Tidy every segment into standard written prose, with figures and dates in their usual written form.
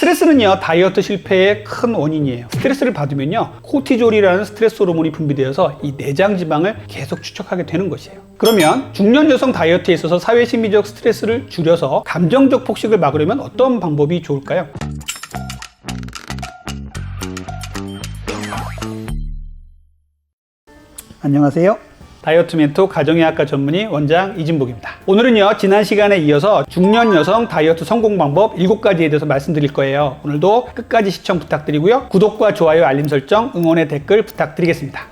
스트레스는요, 다이어트 실패의 큰 원인이에요. 스트레스를 받으면요, 코티졸이라는 스트레스 호르몬이 분비되어서 이 내장 지방을 계속 축적하게 되는 것이에요. 그러면 중년 여성 다이어트에 있어서 사회 심리적 스트레스를 줄여서 감정적 폭식을 막으려면 어떤 방법이 좋을까요? 안녕하세요. 다이어트 멘토 가정의학과 전문의 원장 이진복입니다. 오늘은요, 지난 시간에 이어서 중년 여성 다이어트 성공 방법 7가지에 대해서 말씀드릴 거예요. 오늘도 끝까지 시청 부탁드리고요. 구독과 좋아요, 알림 설정, 응원의 댓글 부탁드리겠습니다.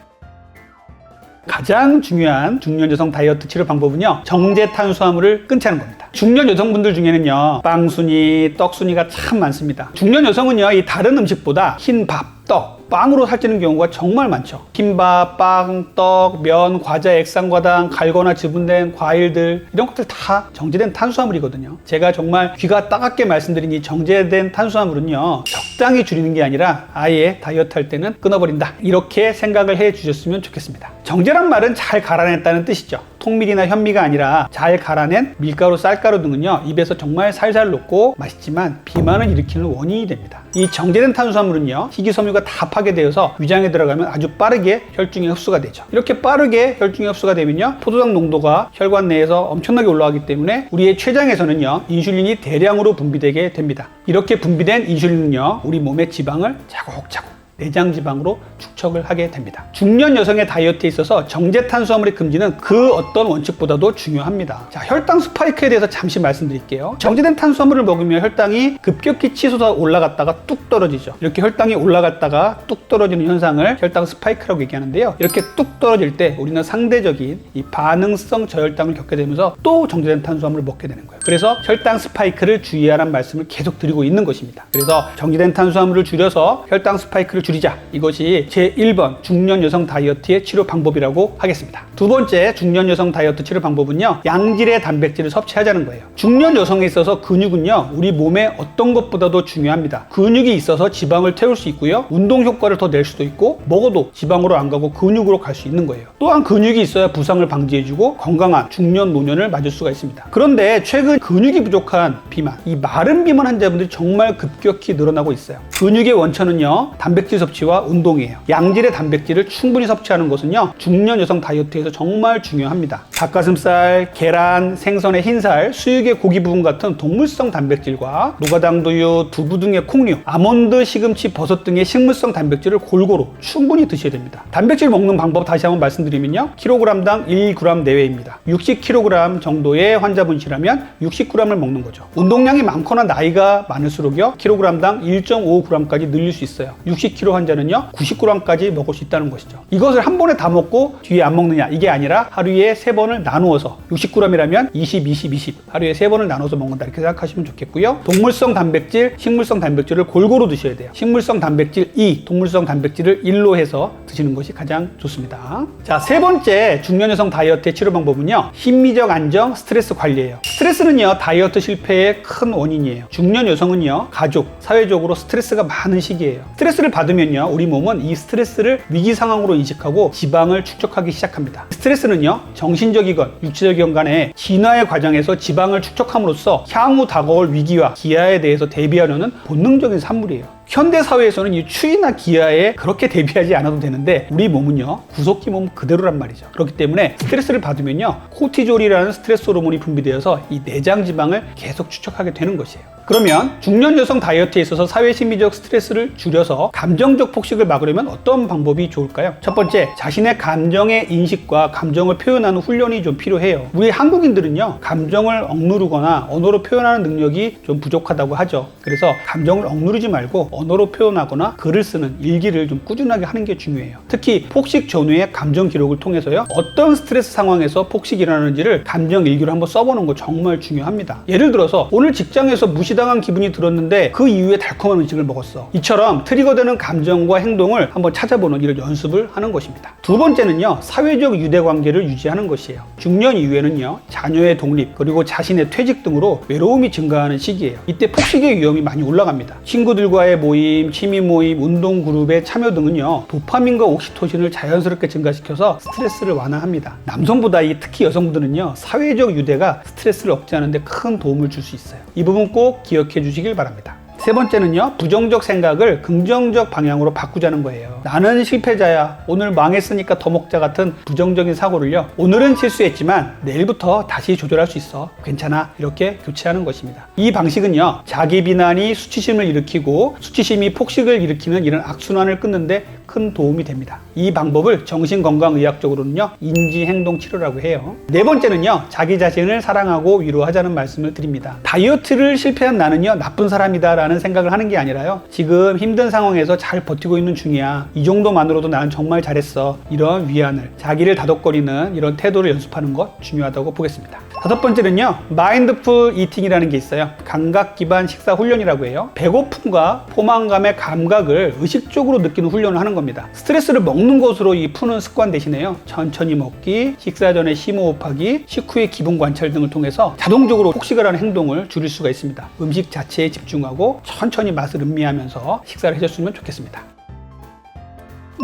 가장 중요한 중년 여성 다이어트 치료 방법은요, 정제 탄수화물을 끊지 않는 겁니다. 중년 여성분들 중에는요, 빵순이, 떡순이가 참 많습니다. 중년 여성은요, 이 다른 음식보다 흰밥, 떡, 빵으로 살찌는 경우가 정말 많죠. 흰밥, 빵, 떡, 면, 과자, 액상과당, 갈거나 지분된 과일들, 이런 것들 다 정제된 탄수화물이거든요. 제가 정말 귀가 따갑게 말씀드린 이 정제된 탄수화물은요, 적당히 줄이는 게 아니라 아예 다이어트 할 때는 끊어버린다, 이렇게 생각을 해 주셨으면 좋겠습니다. 정제란 말은 잘 갈아냈다는 뜻이죠. 통밀이나 현미가 아니라 잘 갈아낸 밀가루, 쌀가루 등은요, 입에서 정말 살살 녹고 맛있지만 비만을 일으키는 원인이 됩니다. 이 정제된 탄수화물은요, 식이섬유가 다 파괴되어서 위장에 들어가면 아주 빠르게 혈중에 흡수가 되죠. 이렇게 빠르게 혈중에 흡수가 되면요, 포도당 농도가 혈관 내에서 엄청나게 올라가기 때문에 우리의 췌장에서는요, 인슐린이 대량으로 분비되게 됩니다. 이렇게 분비된 인슐린은요, 우리 몸의 지방을 차곡차곡 내장 지방으로 축적을 하게 됩니다. 중년 여성의 다이어트에 있어서 정제 탄수화물의 금지는 그 어떤 원칙보다도 중요합니다. 자, 혈당 스파이크에 대해서 잠시 말씀드릴게요. 정제된 탄수화물을 먹으면 혈당이 급격히 치솟아 올라갔다가 뚝 떨어지죠. 이렇게 혈당이 올라갔다가 뚝 떨어지는 현상을 혈당 스파이크라고 얘기하는데요. 이렇게 뚝 떨어질 때 우리는 상대적인 이 반응성 저혈당을 겪게 되면서 또 정제된 탄수화물을 먹게 되는 거예요. 그래서 혈당 스파이크를 주의하라는 말씀을 계속 드리고 있는 것입니다. 그래서 정제된 탄수화물을 줄여서 혈당 스파이크를 줄이자, 이것이 제1번 중년 여성 다이어트의 치료 방법이라고 하겠습니다. 두 번째 중년 여성 다이어트 치료 방법은요, 양질의 단백질을 섭취하자는 거예요. 중년 여성에 있어서 근육은요, 우리 몸에 어떤 것보다도 중요합니다. 근육이 있어서 지방을 태울 수 있고요, 운동 효과를 더 낼 수도 있고, 먹어도 지방으로 안 가고 근육으로 갈 수 있는 거예요. 또한 근육이 있어야 부상을 방지해주고 건강한 중년 노년을 맞을 수가 있습니다. 그런데 최근 근육이 부족한 비만, 이 마른 비만 환자분들이 정말 급격히 늘어나고 있어요. 근육의 원천은요, 단백질 섭취와 운동이에요. 양질의 단백질을 충분히 섭취하는 것은요, 중년 여성 다이어트에서 정말 중요합니다. 닭가슴살, 계란, 생선의 흰살, 수육의 고기 부분 같은 동물성 단백질과 노가당두유, 두부 등의 콩류, 아몬드, 시금치, 버섯 등의 식물성 단백질을 골고루 충분히 드셔야 됩니다. 단백질 먹는 방법 다시 한번 말씀드리면요, kg당 1g 내외입니다. 60kg 정도의 환자분이시라면 60g을 먹는 거죠. 운동량이 많거나 나이가 많을수록요, kg당 1.5g까지 늘릴 수 있어요. 60kg 환자는요, 90g까지 먹을 수 있다는 것이죠. 이것을 한 번에 다 먹고 뒤에 안 먹느냐, 이게 아니라 하루에 3번을 나누어서 60g이라면 20, 20, 20 하루에 3번을 나눠서 먹는다, 이렇게 생각하시면 좋겠고요. 동물성 단백질, 식물성 단백질을 골고루 드셔야 돼요. 식물성 단백질 2, 동물성 단백질을 1로 해서 드시는 것이 가장 좋습니다. 자, 세 번째 중년 여성 다이어트의 치료 방법은요, 심리적 안정, 스트레스 관리예요. 스트레스는요, 다이어트 실패의 큰 원인이에요. 중년 여성은요, 가족, 사회적으로 스트레스가 많은 시기예요. 스트레스를 받으면요, 우리 몸은 이 스트레스를 위기 상황으로 인식하고 지방을 축적하기 시작합니다. 스트레스는요, 정신적이건 육체적이건 간에 진화의 과정에서 지방을 축적함으로써 향후 다가올 위기와 기아에 대해서 대비하려는 본능적인 산물이에요. 현대 사회에서는 이 추위나 기아에 그렇게 대비하지 않아도 되는데 우리 몸은요, 구석기 몸 그대로란 말이죠. 그렇기 때문에 스트레스를 받으면요, 코티졸이라는 스트레스 호르몬이 분비되어서 이 내장 지방을 계속 축적하게 되는 것이에요. 그러면 중년 여성 다이어트에 있어서 사회 심리적 스트레스를 줄여서 감정적 폭식을 막으려면 어떤 방법이 좋을까요? 첫 번째, 자신의 감정의 인식과 감정을 표현하는 훈련이 좀 필요해요. 우리 한국인들은요, 감정을 억누르거나 언어로 표현하는 능력이 좀 부족하다고 하죠. 그래서 감정을 억누르지 말고 언어로 표현하거나 글을 쓰는 일기를 좀 꾸준하게 하는 게 중요해요. 특히 폭식 전후의 감정 기록을 통해서요, 어떤 스트레스 상황에서 폭식이 일어나는지를 감정 일기로 한번 써보는 거 정말 중요합니다. 예를 들어서 오늘 직장에서 무시당한 기분이 들었는데 그 이후에 달콤한 음식을 먹었어. 이처럼 트리거되는 감정과 행동을 한번 찾아보는 이런 연습을 하는 것입니다. 두 번째는요, 사회적 유대관계를 유지하는 것이에요. 중년 이후에는요, 자녀의 독립, 그리고 자신의 퇴직 등으로 외로움이 증가하는 시기예요. 이때 폭식의 위험이 많이 올라갑니다. 친구들과의 모임, 취미 모임, 운동 그룹의 참여 등은요, 도파민과 옥시토신을 자연스럽게 증가시켜서 스트레스를 완화합니다. 남성보다 특히 여성분들은요, 사회적 유대가 스트레스를 억제하는 데 큰 도움을 줄 수 있어요. 이 부분 꼭 기억해 주시길 바랍니다. 세 번째는요, 부정적 생각을 긍정적 방향으로 바꾸자는 거예요. 나는 실패자야, 오늘 망했으니까 더 먹자 같은 부정적인 사고를요, 오늘은 실수했지만 내일부터 다시 조절할 수 있어, 괜찮아, 이렇게 교체하는 것입니다. 이 방식은요, 자기 비난이 수치심을 일으키고 수치심이 폭식을 일으키는 이런 악순환을 끊는데 큰 도움이 됩니다. 이 방법을 정신건강의학적으로는요, 인지행동치료라고 해요. 네 번째는요, 자기 자신을 사랑하고 위로하자는 말씀을 드립니다. 다이어트를 실패한 나는요, 나쁜 사람이다 라는 생각을 하는 게 아니라요, 지금 힘든 상황에서 잘 버티고 있는 중이야, 이 정도만으로도 나는 정말 잘했어, 이런 위안을, 자기를 다독거리는 이런 태도를 연습하는 것 중요하다고 보겠습니다. 다섯 번째는요, 마인드풀 이팅이라는 게 있어요. 감각 기반 식사 훈련이라고 해요. 배고픔과 포만감의 감각을 의식적으로 느끼는 훈련을 하는 겁니다. 스트레스를 먹는 것으로 이 푸는 습관 대신에요, 천천히 먹기, 식사 전에 심호흡하기, 식후의 기분 관찰 등을 통해서 자동적으로 폭식을 하는 행동을 줄일 수가 있습니다. 음식 자체에 집중하고 천천히 맛을 음미하면서 식사를 해줬으면 좋겠습니다.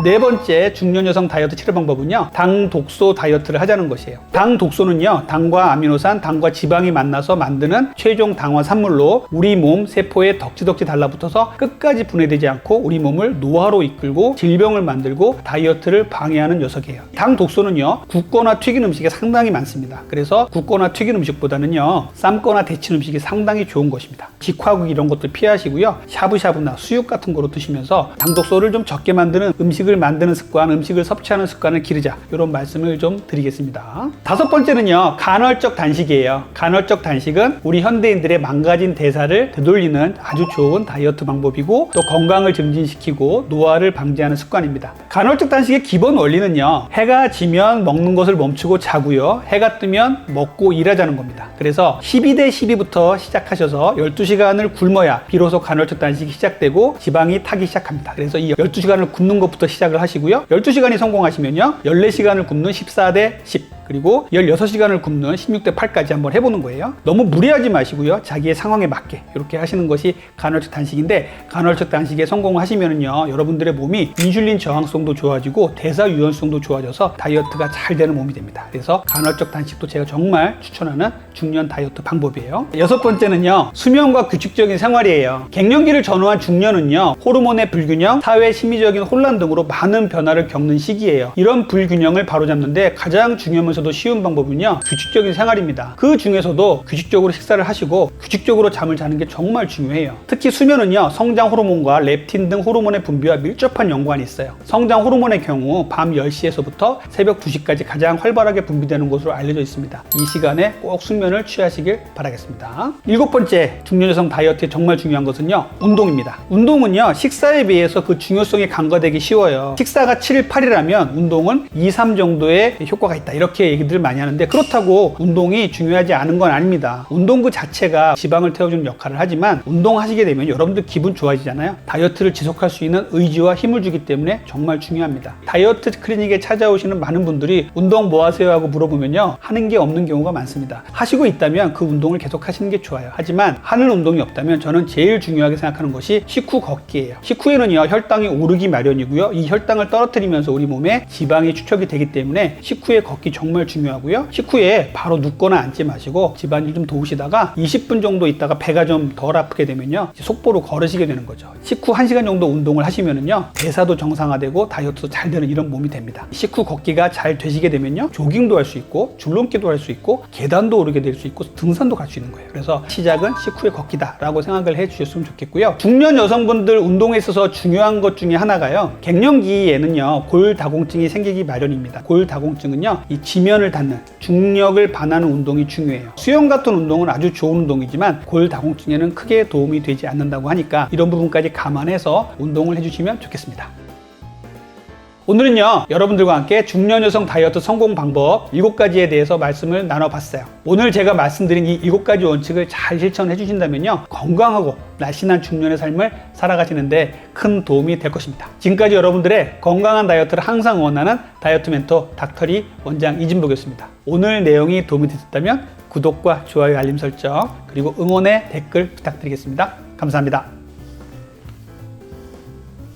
네 번째 중년 여성 다이어트 치료 방법은요, 당 독소 다이어트를 하자는 것이에요. 당 독소는요, 당과 아미노산, 당과 지방이 만나서 만드는 최종 당화 산물로 우리 몸 세포에 덕지덕지 달라붙어서 끝까지 분해되지 않고 우리 몸을 노화로 이끌고 질병을 만들고 다이어트를 방해하는 녀석이에요. 당 독소는요, 굽거나 튀긴 음식에 상당히 많습니다. 그래서 굽거나 튀긴 음식보다는요, 삶거나 데친 음식이 상당히 좋은 것입니다. 직화국 이런 것들 피하시고요, 샤브샤브나 수육 같은 거로 드시면서 당 독소를 좀 적게 만드는 음식을 만드는 습관, 음식을 섭취하는 습관을 기르자, 이런 말씀을 좀 드리겠습니다. 다섯 번째는요, 간헐적 단식이에요. 간헐적 단식은 우리 현대인들의 망가진 대사를 되돌리는 아주 좋은 다이어트 방법이고, 또 건강을 증진시키고 노화를 방지하는 습관입니다. 간헐적 단식의 기본 원리는요, 해가 지면 먹는 것을 멈추고 자고요, 해가 뜨면 먹고 일하자는 겁니다. 그래서 12대 12부터 시작하셔서 12시간을 굶어야 비로소 간헐적 단식이 시작되고 지방이 타기 시작합니다. 그래서 이 12시간을 굶는 것부터 시작을 하시고요, 12시간이 성공하시면요, 14시간을 굶는 14대 10, 그리고 16시간을 굶는 16대 8까지 한번 해보는 거예요. 너무 무리하지 마시고요, 자기의 상황에 맞게 이렇게 하시는 것이 간헐적 단식인데, 간헐적 단식에 성공하시면요, 여러분들의 몸이 인슐린 저항성도 좋아지고 대사 유연성도 좋아져서 다이어트가 잘 되는 몸이 됩니다. 그래서 간헐적 단식도 제가 정말 추천하는 중년 다이어트 방법이에요. 여섯 번째는요, 수면과 규칙적인 생활이에요. 갱년기를 전후한 중년은요, 호르몬의 불균형, 사회 심리적인 혼란 등으로 많은 변화를 겪는 시기예요. 이런 불균형을 바로잡는데 가장 중요하면서도 쉬운 방법은요, 규칙적인 생활입니다. 그 중에서도 규칙적으로 식사를 하시고 규칙적으로 잠을 자는 게 정말 중요해요. 특히 수면은요, 성장 호르몬과 렙틴 등 호르몬의 분비와 밀접한 연관이 있어요. 성장 호르몬의 경우 밤 10시에서부터 새벽 2시까지 가장 활발하게 분비되는 것으로 알려져 있습니다. 이 시간에 꼭 숙면을 취하시길 바라겠습니다. 일곱 번째 중년 여성 다이어트에 정말 중요한 것은요, 운동입니다. 운동은요, 식사에 비해서 그 중요성이 간과되기 쉬워요. 식사가 7, 8이라면 운동은 2, 3 정도의 효과가 있다, 이렇게 얘기들을 많이 하는데, 그렇다고 운동이 중요하지 않은 건 아닙니다. 운동 그 자체가 지방을 태워주는 역할을 하지만, 운동하시게 되면 여러분들 기분 좋아지잖아요. 다이어트를 지속할 수 있는 의지와 힘을 주기 때문에 정말 중요합니다. 다이어트 클리닉에 찾아오시는 많은 분들이 운동 뭐 하세요? 하고 물어보면요, 하는 게 없는 경우가 많습니다. 하시고 있다면 그 운동을 계속 하시는 게 좋아요. 하지만 하는 운동이 없다면 저는 제일 중요하게 생각하는 것이 식후 걷기예요. 식후에는요, 혈당이 오르기 마련이고요, 이 혈당을 떨어뜨리면서 우리 몸에 지방이 축적이 되기 때문에 식후에 걷기 정말 중요하고요, 식후에 바로 눕거나 앉지 마시고 집안일 좀 도우시다가 20분 정도 있다가 배가 좀 덜 아프게 되면요, 속보로 걸으시게 되는 거죠. 식후 1시간 정도 운동을 하시면은요, 대사도 정상화되고 다이어트도 잘 되는 이런 몸이 됩니다. 식후 걷기가 잘 되시게 되면요, 조깅도 할 수 있고 줄넘기도 할 수 있고 계단도 오르게 될 수 있고 등산도 갈 수 있는 거예요. 그래서 시작은 식후의 걷기다 라고 생각을 해 주셨으면 좋겠고요. 중년 여성분들 운동에 있어서 중요한 것 중에 하나가요, 갱년기에는요, 골다공증이 생기기 마련입니다. 골다공증은요, 이 지면을 닿는 중력을 반하는 운동이 중요해요. 수영 같은 운동은 아주 좋은 운동이지만 골다공증에는 크게 도움이 되지 않는다고 하니까 이런 부분까지 감안해서 운동을 해주시면 좋겠습니다. 오늘은요, 여러분들과 함께 중년 여성 다이어트 성공 방법 7가지에 대해서 말씀을 나눠봤어요. 오늘 제가 말씀드린 이 7가지 원칙을 잘 실천해 주신다면요, 건강하고 날씬한 중년의 삶을 살아가시는데 큰 도움이 될 것입니다. 지금까지 여러분들의 건강한 다이어트를 항상 원하는 다이어트 멘토 닥터리 원장 이진복이었습니다. 오늘 내용이 도움이 되셨다면 구독과 좋아요, 알림 설정, 그리고 응원의 댓글 부탁드리겠습니다. 감사합니다.